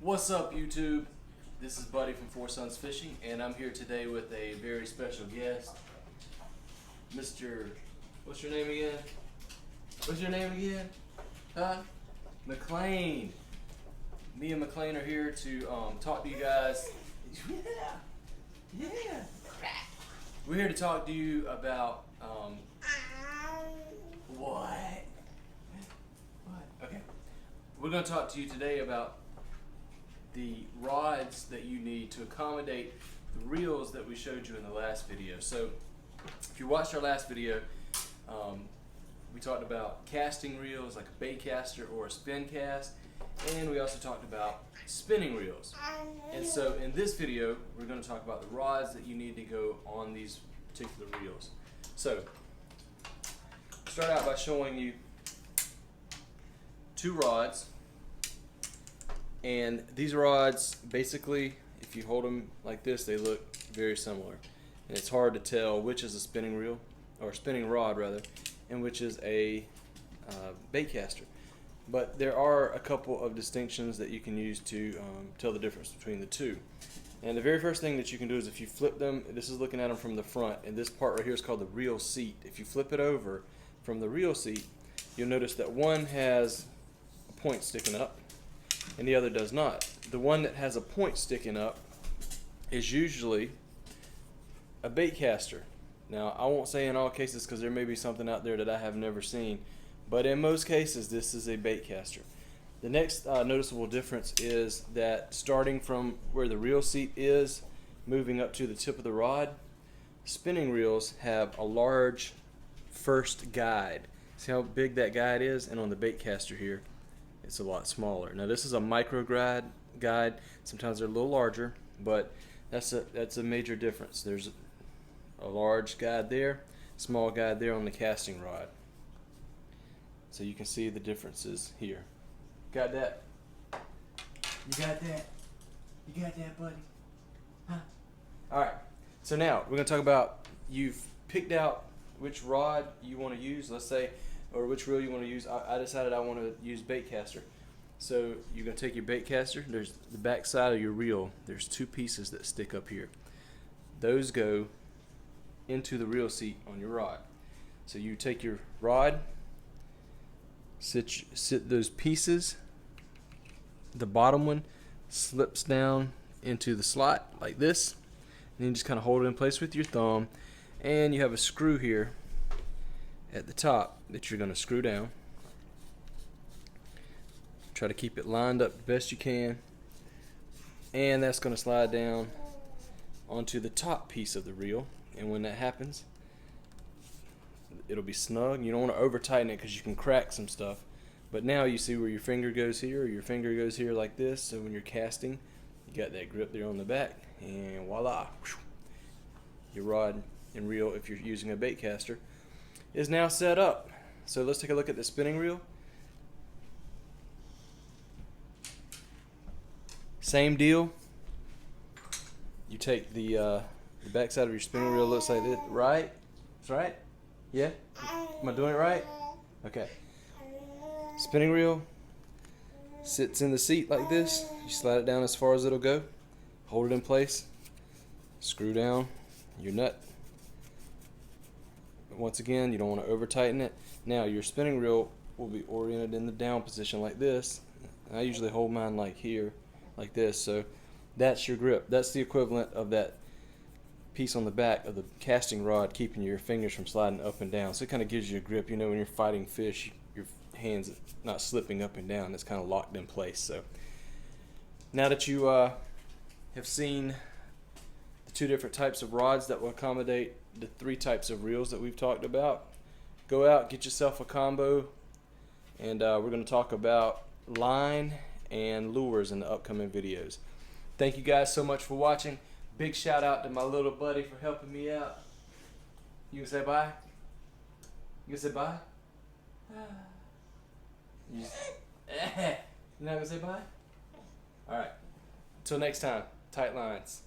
What's up, YouTube? This is Buddy from Four Sons Fishing, and I'm here today with a very special guest, Mr. What's your name again? What's your name again? Huh? McLean. Me and McLean are here to talk to you guys. Yeah. We're here to talk to you about what? Okay. We're going to talk to you today about the rods that you need to accommodate the reels that we showed you in the last video. So if you watched our last video, we talked about casting reels like a Baitcaster or a spin cast, and we also talked about spinning reels. And so in this video, we're going to talk about the rods that you need to go on these particular reels. So start out by showing you two rods. And these rods, basically, if you hold them like this, they look very similar. And it's hard to tell which is a spinning reel, or spinning rod rather, and which is a Baitcaster. But there are a couple of distinctions that you can use to tell the difference between the two. And the very first thing that you can do is if you flip them, this is looking at them from the front, and this part right here is called the reel seat. If you flip it over from the reel seat, you'll notice that one has a point sticking up, and the other does not. The one that has a point sticking up is usually a Baitcaster. Now, I won't say in all cases because there may be something out there that I have never seen, but in most cases this is a Baitcaster. The next noticeable difference is that starting from where the reel seat is, moving up to the tip of the rod, spinning reels have a large first guide. See how big that guide is? And on the Baitcaster here, it's a lot smaller. Now this is a micro guide. Sometimes they're a little larger, but that's a major difference. There's a large guide there, small guide there on the casting rod. So you can see the differences here. Got that? You got that? You got that, buddy? Huh? Alright, so now we're going to talk about, you've picked out which rod you want to use, let's say, or which reel you want to use. I decided I want to use Baitcaster. So you're going to take your Baitcaster, there's the back side of your reel, there's two pieces that stick up here. Those go into the reel seat on your rod. So you take your rod, sit those pieces, the bottom one slips down into the slot like this, and you just kind of hold it in place with your thumb, and you have a screw here at the top that you're going to screw down. Try to keep it lined up the best you can, and that's going to slide down onto the top piece of the reel. And when that happens, it'll be snug. You don't want to over tighten it because you can crack some stuff. But now you see where your finger goes here, or your finger goes here like this. So when you're casting, you got that grip there on the back, and voila, your rod and reel, if you're using a Baitcaster, is now set up. So let's take a look at the spinning reel. Same deal. You take the back side of your spinning reel, looks like this, right? That's right? Yeah? Am I doing it right? Okay. Spinning reel sits in the seat like this. You slide it down as far as it'll go. Hold it in place. Screw down your nut. Once again, you don't want to over tighten it. Now your spinning reel will be oriented in the down position like this. I usually hold mine like here, like this. So that's your grip. That's the equivalent of that piece on the back of the casting rod keeping your fingers from sliding up and down. So it kind of gives you a grip. You know, when you're fighting fish, your hands not slipping up and down. It's kind of locked in place. So now that you have seen the two different types of rods that will accommodate the three types of reels that we've talked about, go out, get yourself a combo, and we're going to talk about line and lures in the upcoming videos. Thank you guys so much for watching. Big shout out to my little buddy for helping me out. You can say bye? You can say bye? You're not going to say bye? Alright. Until next time, tight lines.